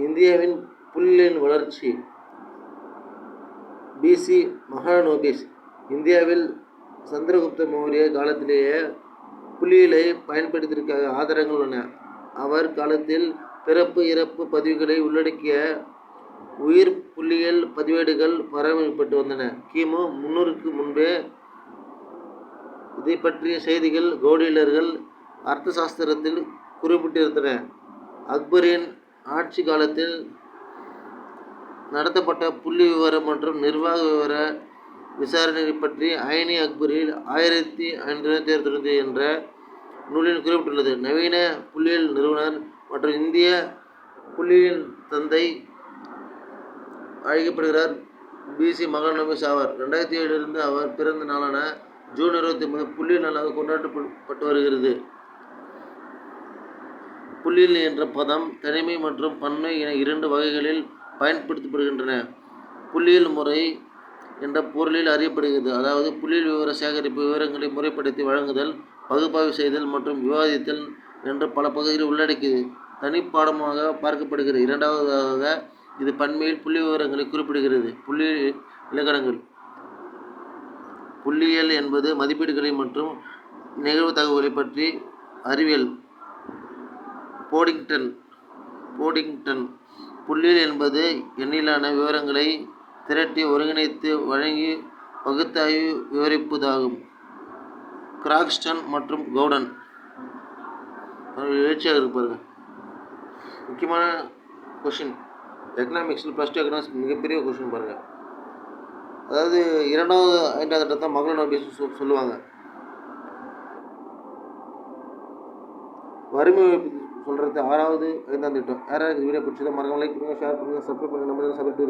இந்தியாவின் புள்ளியியல் வளர்ச்சி. பிசி மகாலனோபிஸ். இந்தியாவில் சந்திரகுப்த மௌரிய காலத்திலேயே புள்ளியியலை பயன்படுத்தியிருக்க ஆதாரங்கள் உள்ளன. அவர் காலத்தில் பிறப்பு இறப்பு பதிவுகளை உள்ளடக்கிய உயிர் புள்ளியியல் பதிவேடுகள் பராமரிக்கப்பட்டு வந்தன. கிமு 300க்கு முன்பே இதை பற்றிய செய்திகள் கௌடியர்கள் அர்த்த சாஸ்திரத்தில் குறிப்பிட்டிருந்தன. அக்பரின் ஆட்சி காலத்தில் நடத்தப்பட்ட புள்ளி விவர மற்றும் நிர்வாக விவர விசாரணை பற்றி ஐனி அக்பரில் 1595 என்ற நூலில் குறிப்பிட்டுள்ளது. நவீன புள்ளியியல் நிறுவனர் மற்றும் இந்திய புள்ளியியல் தந்தை அழைக்கப்படுகிறார் பிசி மகாலனோபிஸ் ஆவார். 2007 அவர் பிறந்த நாளான ஜூன் 29 புள்ளியியல் நாளாக கொண்டாடப்பட்டு வருகிறது. புள்ளியியல் என்ற பதம் தனிமை மற்றும் பன்மை என 2 வகைகளில் பயன்படுத்தப்படுகின்றன. புள்ளியியல் முறை என்ற பொருளில் அறியப்படுகிறது. அதாவது புள்ளியியல் விவர சேகரிப்பு, விவரங்களை முறைப்படுத்தி வழங்குதல், பகுப்பாய்வு செய்தல் மற்றும் விவாதித்தல் என்ற பல பகுதிகளை உள்ளடக்கியது. தனிப்பாடமாக பார்க்கப்படுகிறது. இரண்டாவதாக இது பன்மையில் புள்ளி விவரங்களை குறிப்பிடுகிறது. புள்ளியியல் இலக்கணங்கள். புள்ளியியல் என்பது மதிப்பீடுகளை மற்றும் நிகழ்வுத்தகவல்களை பற்றி அறிவியல். போடிங்டன். புள்ளியியல் என்பது எண்ணிலான விவரங்களை திரட்டி ஒருங்கிணைத்து வழங்கி பகுத்தாய்வு விவரிப்பதாகும். கிராக்ஸ்டன் மற்றும் கவுடன். எழுச்சியாக இருப்பாருங்க. முக்கியமான கொஷின் எக்கனாமிக்ஸில் +2 எக்கனாமிக்ஸ் மிகப்பெரிய கொஷின் பாருங்கள். அதாவது 2வது 5வது இடத்தை மகாலனோபிஸ் சொல்லுவாங்க. வறுமை சொல்கிறது 6வது 5ஆம் திட்டம். யாராவது வீடியோ பிடிச்சதை மறக்காம லைக் பண்ணுங்கள், ஷேர் பண்ணுங்கள், சப்ஸ்கிரைப் பண்ணுங்கள். நம்ம சப்ஸ்கிரைப்